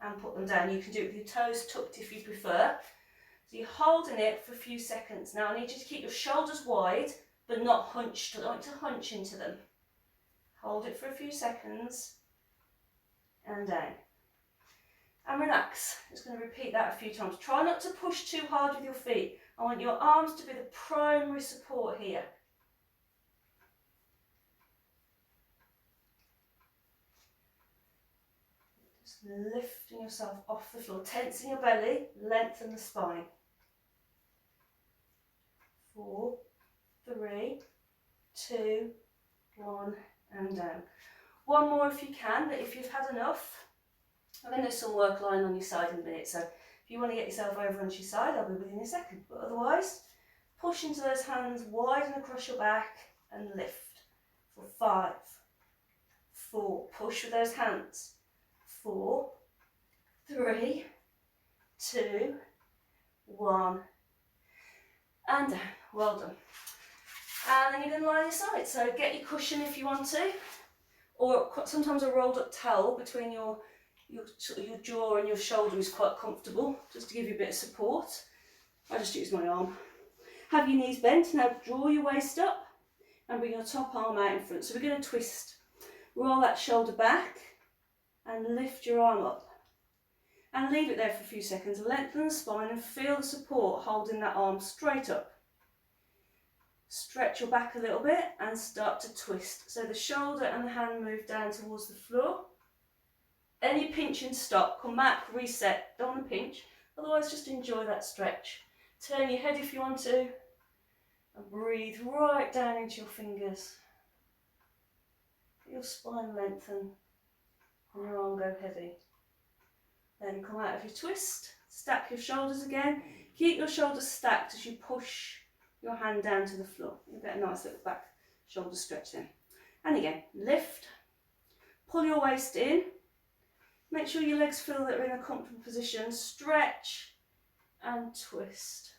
and put them down. You can do it with your toes tucked if you prefer. So you're holding it for a few seconds. Now I need you to keep your shoulders wide, but not hunched. I don't want to hunch into them. Hold it for a few seconds and down. And relax. Just going to repeat that a few times. Try not to push too hard with your feet. I want your arms to be the primary support here. Just lifting yourself off the floor, tensing your belly, lengthen the spine. 4, 3, 2, 1, and down. One more if you can, but if you've had enough, I'm going to do some work lying on your side in a minute, so if you want to get yourself over onto your side, I'll be with you in a second. But otherwise, push into those hands, widen across your back and lift for 5, 4, push with those hands, 4, 3, 2, 1, and down. Well done. And then you're going to lie on your side, so get your cushion if you want to, or sometimes a rolled up towel between your jaw and your shoulder is quite comfortable, just to give you a bit of support. I just use my arm. Have your knees bent. Now draw your waist up and bring your top arm out in front. So we're going to twist. Roll that shoulder back and lift your arm up. And leave it there for a few seconds. Lengthen the spine and feel the support holding that arm straight up. Stretch your back a little bit and start to twist. So the shoulder and the hand move down towards the floor. Any pinch and stop, come back, reset, don't want to pinch, otherwise just enjoy that stretch. Turn your head if you want to, and breathe right down into your fingers. Let your spine lengthen and your arm go heavy. Then come out of your twist, stack your shoulders again. Keep your shoulders stacked as you push your hand down to the floor. You'll get a nice little back shoulder stretch then. And again, lift, pull your waist in. Make sure your legs feel that they're in a comfortable position. Stretch and twist.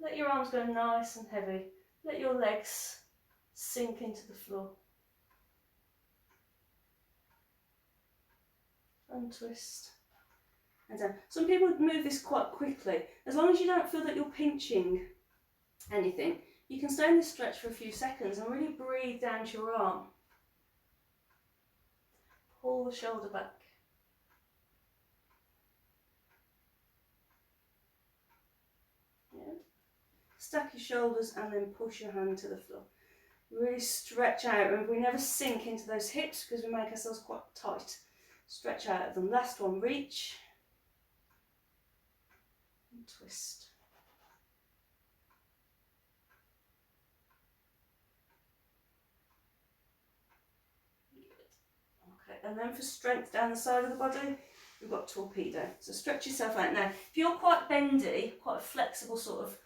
Let your arms go nice and heavy. Let your legs sink into the floor. Untwist and down. Some people would move this quite quickly. As long as you don't feel that you're pinching anything, you can stay in this stretch for a few seconds and really breathe down to your arm. Pull the shoulder back. Stack your shoulders and then push your hand to the floor. Really stretch out. Remember, we never sink into those hips because we make ourselves quite tight. Stretch out of them. Last one, reach and twist. Good. Okay, and then for strength down the side of the body, we've got torpedo. So stretch yourself out. Now, if you're quite bendy, quite a flexible sort of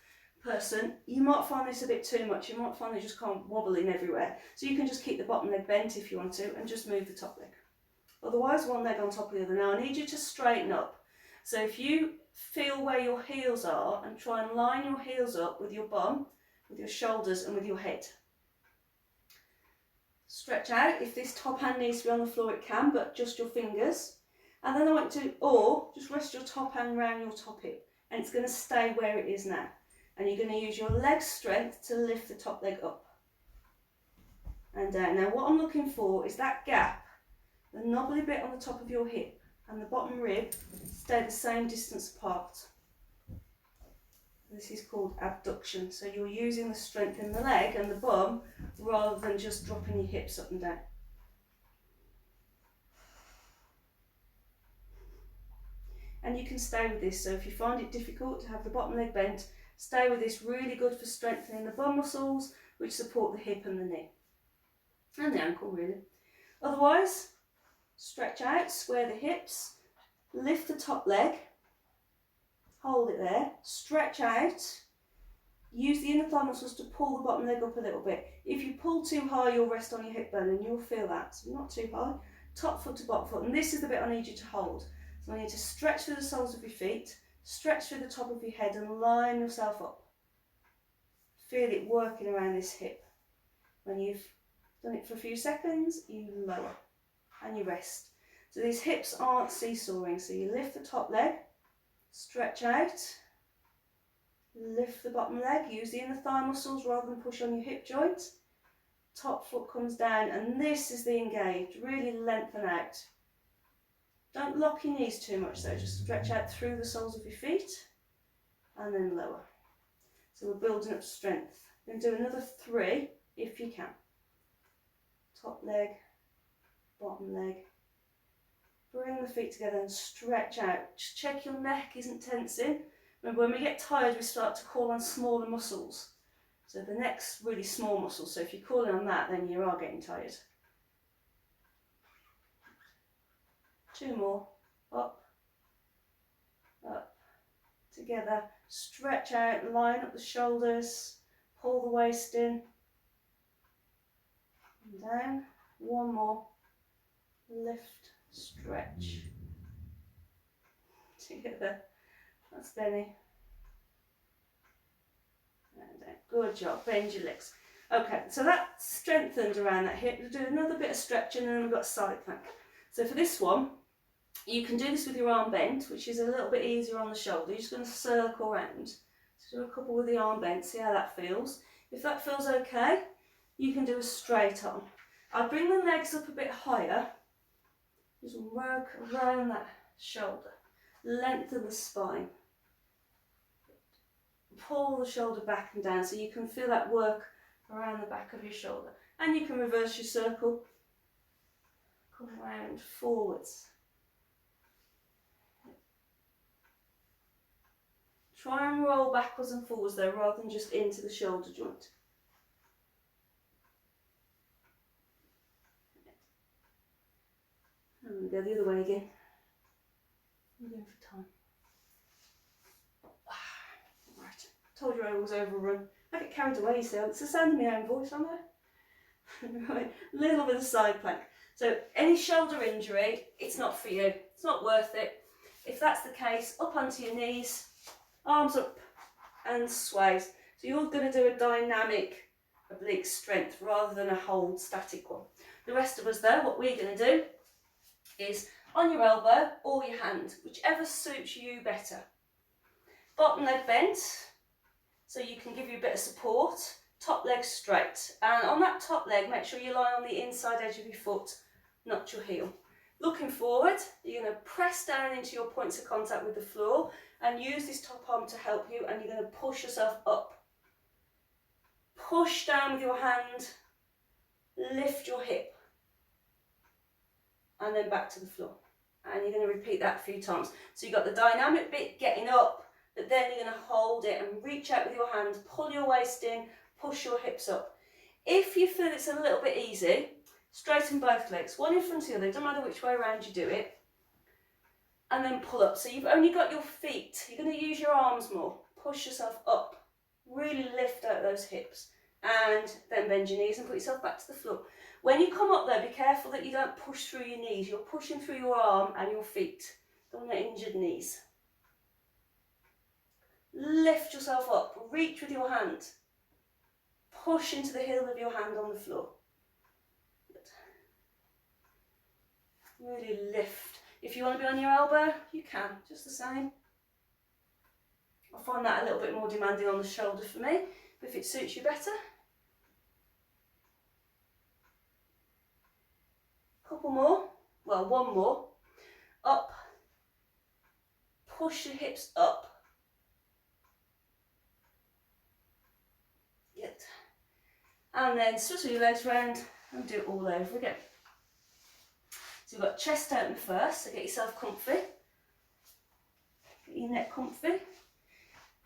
person, you might find this a bit too much. You might find you just can't wobble in everywhere. So you can just keep the bottom leg bent if you want to and just move the top leg. Otherwise, one leg on top of the other. Now I need you to straighten up. So if you feel where your heels are and try and line your heels up with your bum, with your shoulders and with your head. Stretch out. If this top hand needs to be on the floor, it can, but just your fingers. And then I want to, or just rest your top hand around your top hip and it's going to stay where it is now. And you're going to use your leg strength to lift the top leg up and down. Now what I'm looking for is that gap, the knobbly bit on the top of your hip and the bottom rib stay the same distance apart. This is called abduction. So you're using the strength in the leg and the bum rather than just dropping your hips up and down. And you can stay with this. So if you find it difficult to have the bottom leg bent, stay with this. Really good for strengthening the bum muscles, which support the hip and the knee. And the ankle, really. Otherwise, stretch out, square the hips, lift the top leg, hold it there, stretch out, use the inner thigh muscles to pull the bottom leg up a little bit. If you pull too high, you'll rest on your hip bone and you'll feel that. So not too high, top foot to bottom foot. And this is the bit I need you to hold. So I need to stretch through the soles of your feet, stretch through the top of your head and line yourself up. Feel it working around this hip. When you've done it for a few seconds, you lower and you rest. So these hips aren't seesawing. So you lift the top leg, stretch out, lift the bottom leg, use the inner thigh muscles rather than push on your hip joint. Top foot comes down and this is the engaged. Really lengthen out. Don't lock your knees too much though, just stretch out through the soles of your feet and then lower. So we're building up strength. Then do another 3 if you can. Top leg, bottom leg. Bring the feet together and stretch out. Just check your neck isn't tensing. Remember, when we get tired, we start to call on smaller muscles. So the neck's really small muscle. So if you're calling on that, then you are getting tired. 2 more. Up, up, together. Stretch out, line up the shoulders, pull the waist in. And down. 1 more. Lift, stretch. Together. That's Benny. And down. Good job. Bend your legs. Okay, so that's strengthened around that hip. We'll do another bit of stretching and then we've got side plank. So for this one, you can do this with your arm bent, which is a little bit easier on the shoulder. You're just going to circle around. So do a couple with the arm bent, see how that feels. If that feels okay, you can do a straight arm. I'll bring the legs up a bit higher. Just work around that shoulder. Lengthen the spine. Pull the shoulder back and down so you can feel that work around the back of your shoulder. And you can reverse your circle. Come round forwards. Try and roll backwards and forwards though, rather than just into the shoulder joint. And we go the other way again. I'm going for time. Right, told you I was overrun. I get carried away, so it's the sound of my own voice, aren't I? Right, little bit of side plank. So any shoulder injury, it's not for you. It's not worth it. If that's the case, up onto your knees, arms up and sways. So you're going to do a dynamic oblique strength rather than a hold static one. The rest of us though, what we're going to do is on your elbow or your hand, whichever suits you better. Bottom leg bent, so you can give you a bit of support. Top leg straight, and on that top leg, make sure you lie on the inside edge of your foot, not your heel. Looking forward, you're going to press down into your points of contact with the floor and use this top arm to help you, and you're going to push yourself up. Push down with your hand, lift your hip, and then back to the floor. And you're going to repeat that a few times. So you've got the dynamic bit getting up, but then you're going to hold it and reach out with your hand, pull your waist in, push your hips up. If you feel it's a little bit easy, straighten both legs, one in front of the other, it doesn't matter which way around you do it, and then pull up. So you've only got your feet, you're going to use your arms more, push yourself up, really lift out those hips, and then bend your knees and put yourself back to the floor. When you come up there, be careful that you don't push through your knees, you're pushing through your arm and your feet, don't want injured knees. Lift yourself up, reach with your hand, push into the heel of your hand on the floor. Really lift. If you want to be on your elbow, you can, just the same. I find that a little bit more demanding on the shoulder for me, but if it suits you better. Couple more, well, one more. Up, push your hips up. Good. And then swivel your legs round and do it all over again. So you've got chest open first, so get yourself comfy. Get your neck comfy.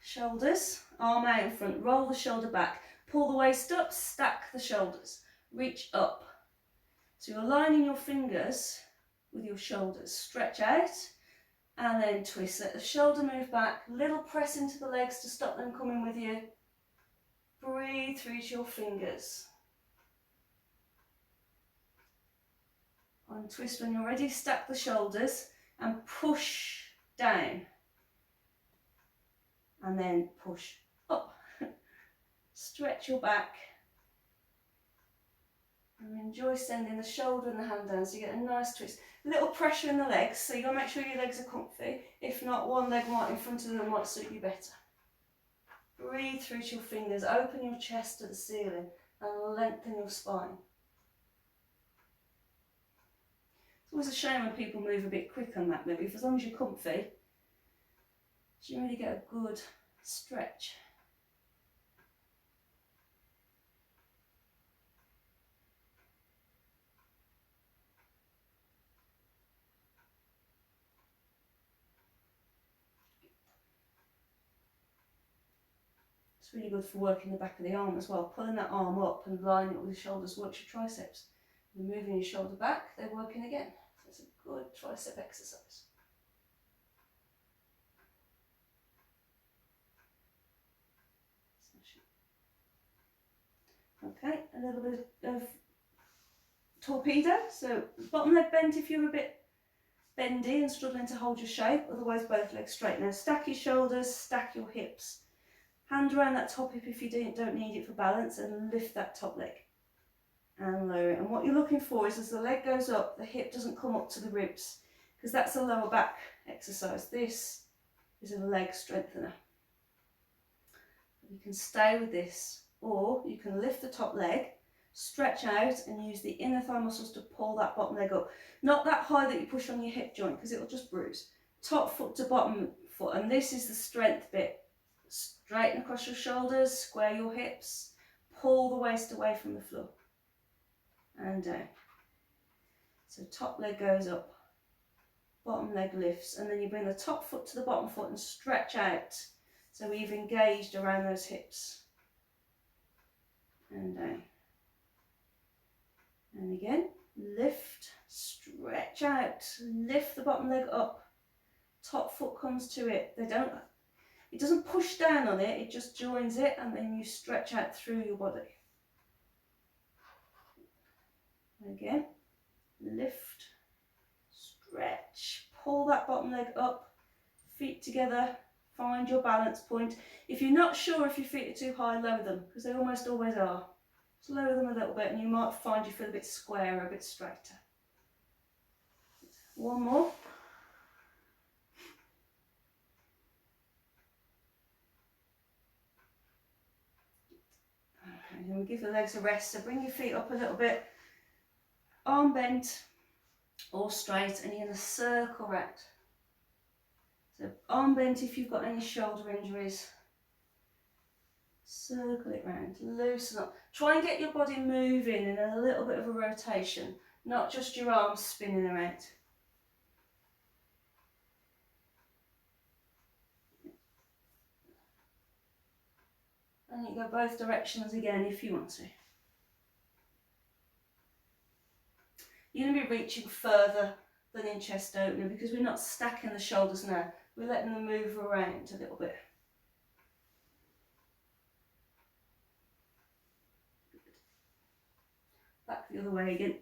Shoulders, arm out in front, roll the shoulder back. Pull the waist up, stack the shoulders. Reach up. So you're aligning your fingers with your shoulders. Stretch out and then twist. Let the shoulder move back. Little press into the legs to stop them coming with you. Breathe through to your fingers. Untwist when you're ready. Stack the shoulders and push down. And then push up. Stretch your back. And enjoy sending the shoulder and the hand down so you get a nice twist. A little pressure in the legs, so you got to make sure your legs are comfy. If not, one leg right in front of them might suit you better. Breathe through to your fingers, open your chest to the ceiling and lengthen your spine. It's always a shame when people move a bit quick on that maybe, as long as you're comfy, you really get a good stretch. It's really good for working the back of the arm as well. Pulling that arm up and lining it with your shoulders works your triceps. And moving your shoulder back, they're working again. So it's a good tricep exercise. Okay, a little bit of torpedo. So bottom leg bent if you're a bit bendy and struggling to hold your shape. Otherwise both legs straight. Now stack your shoulders, stack your hips. Hand around that top hip if you don't need it for balance, and lift that top leg and lower it. And what you're looking for is as the leg goes up, the hip doesn't come up to the ribs, because that's a lower back exercise. This is a leg strengthener. You can stay with this, or you can lift the top leg, stretch out and use the inner thigh muscles to pull that bottom leg up. Not that high that you push on your hip joint, because it'll just bruise. Top foot to bottom foot, and this is the strength bit. Straighten across your shoulders, square your hips, pull the waist away from the floor and down. So top leg goes up, bottom leg lifts, and then you bring the top foot to the bottom foot and stretch out. So we've engaged around those hips. And down. And again, lift, stretch out, lift the bottom leg up. Top foot comes to it. It doesn't push down on it, it just joins it, and then you stretch out through your body. And again, lift, stretch, pull that bottom leg up, feet together, find your balance point. If you're not sure if your feet are too high, lower them, because they almost always are. Just lower them a little bit and you might find you feel a bit squarer, a bit straighter. One more. Okay, then we give the legs a rest, so bring your feet up a little bit, arm bent or straight, and you're going to circle round. So arm bent if you've got any shoulder injuries. Circle it round, loosen up. Try and get your body moving in a little bit of a rotation, not just your arms spinning around. And you go both directions again if you want to. You're going to be reaching further than in chest opener because we're not stacking the shoulders now. We're letting them move around a little bit. Back the other way again.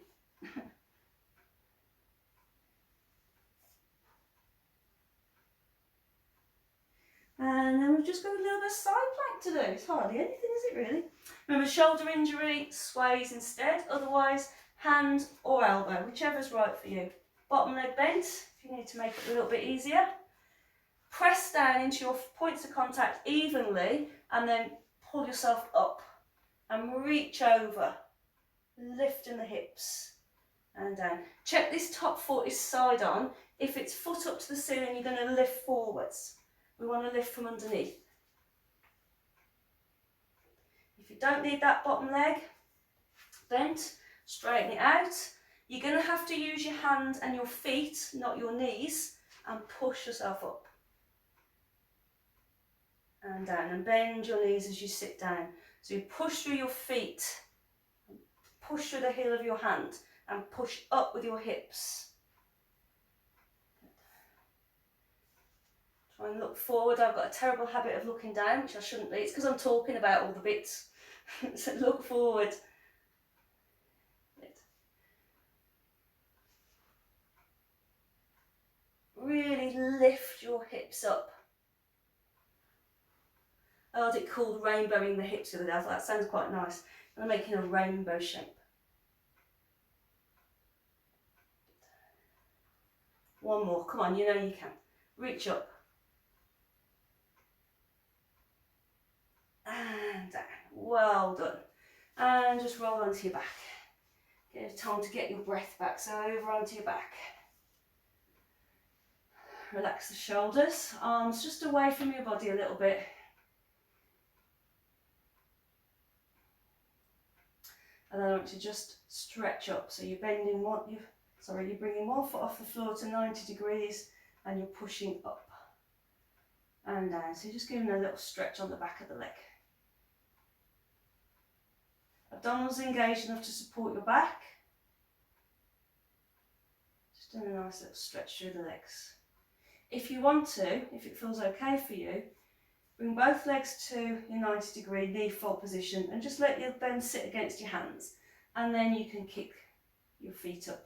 And then we've just got a little bit of side plank to do. It's hardly anything, is it really? Remember, shoulder injury, sways instead. Otherwise, hand or elbow, whichever's right for you. Bottom leg bent, if you need to make it a little bit easier. Press down into your points of contact evenly and then pull yourself up and reach over, lifting the hips and down. Check this top foot is side on. If it's foot up to the ceiling, you're going to lift forwards. We want to lift from underneath. If you don't need that bottom leg bent, straighten it out. You're going to have to use your hand and your feet, not your knees, and push yourself up. And down, and bend your knees as you sit down. So you push through your feet, push through the heel of your hand, and push up with your hips. Try and look forward. I've got a terrible habit of looking down, which I shouldn't be. It's because I'm talking about all the bits. So look forward. Really lift your hips up. I had it called rainbowing the hips the other day. I thought that sounds quite nice. I'm making a rainbow shape. One more. Come on, you know you can. Reach up. And down. Well done. And just roll onto your back. Give time to get your breath back. So over onto your back. Relax the shoulders. Arms just away from your body a little bit. And then I want to just stretch up. So you're bending you're bringing one foot off the floor to 90 degrees and you're pushing up and down. So you're just giving a little stretch on the back of the leg. Abdominals engaged enough to support your back. Just doing a nice little stretch through the legs. If you want to, if it feels okay for you, bring both legs to your 90 degree knee fold position and just let them sit against your hands. And then you can kick your feet up.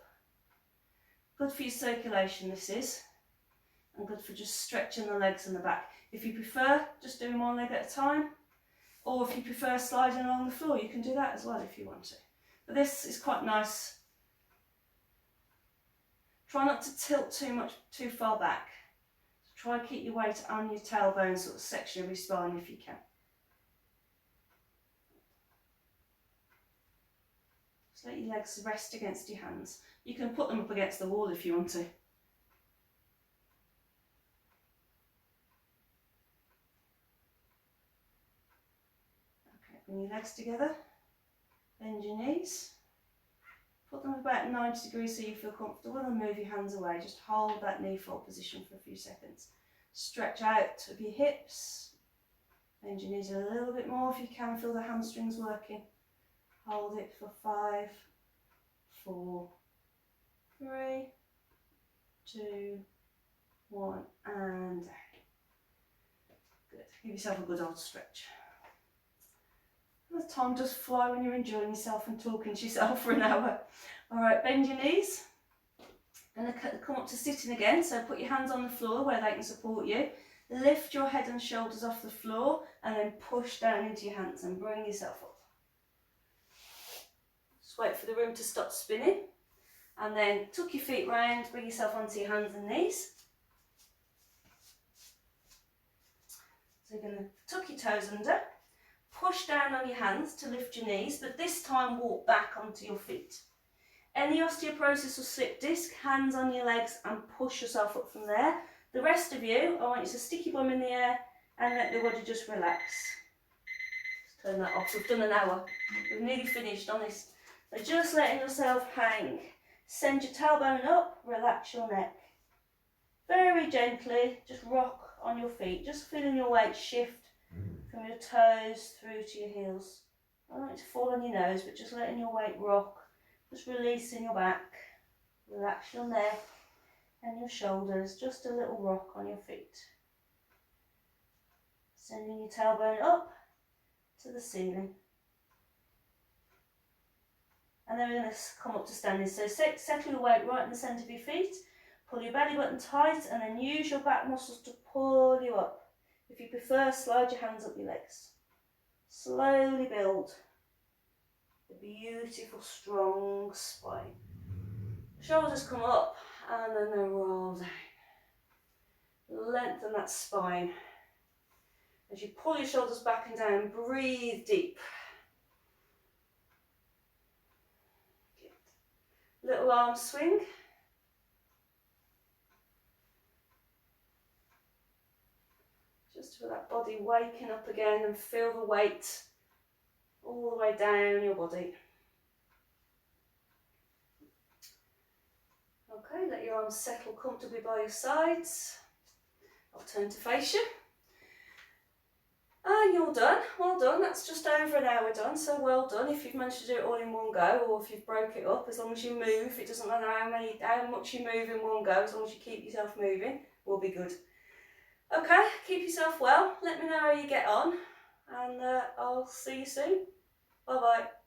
Good for your circulation this is, and good for just stretching the legs and the back. If you prefer just doing one leg at a time, or if you prefer sliding along the floor, you can do that as well if you want to. But this is quite nice. Try not to tilt too far back. Try and keep your weight on your tailbone sort of section of your spine if you can. Just let your legs rest against your hands. You can put them up against the wall if you want to. Okay, bring your legs together, bend your knees, put them about 90 degrees so you feel comfortable and move your hands away. Just hold that knee fold position for a few seconds. Stretch out of your hips Bend your knees a little bit more if you can, feel the hamstrings working. Hold it for 5, 4, 3, 2, 1, and good. Give yourself a good old stretch. The time does fly when you're enjoying yourself and talking to yourself for an hour. All right, bend your knees. And come up to sitting again, so put your hands on the floor where they can support you. Lift your head and shoulders off the floor and then push down into your hands and bring yourself up. Just wait for the room to stop spinning and then tuck your feet round, bring yourself onto your hands and knees. So you're going to tuck your toes under, push down on your hands to lift your knees, but this time walk back onto your feet. Any osteoporosis or slip disc, hands on your legs and push yourself up from there. The rest of you, I want you to stick your bum in the air and let the body just relax. Just turn that off. We've done an hour. We've nearly finished, honest. So just letting yourself hang. Send your tailbone up, relax your neck. Very gently, just rock on your feet. Just feeling your weight shift from your toes through to your heels. I don't want it to fall on your nose, but just letting your weight rock. Just releasing your back, relax your neck and your shoulders, just a little rock on your feet. Sending your tailbone up to the ceiling. And then we're going to come up to standing. So settle your weight right in the centre of your feet, pull your belly button tight and then use your back muscles to pull you up. If you prefer, slide your hands up your legs. Slowly build a beautiful, strong spine. Shoulders come up and then they roll down. Lengthen that spine. As you pull your shoulders back and down, breathe deep. Good. Little arm swing. Just feel that body waking up again and feel the weight all the way down your body. Okay, let your arms settle comfortably by your sides. I'll turn to face you. And you're done. Well done. That's just over an hour done, so well done. If you've managed to do it all in one go, or if you've broke it up, as long as you move, it doesn't matter how much you move in one go, as long as you keep yourself moving, will be good. Okay, keep yourself well. Let me know how you get on, and I'll see you soon. Bye bye.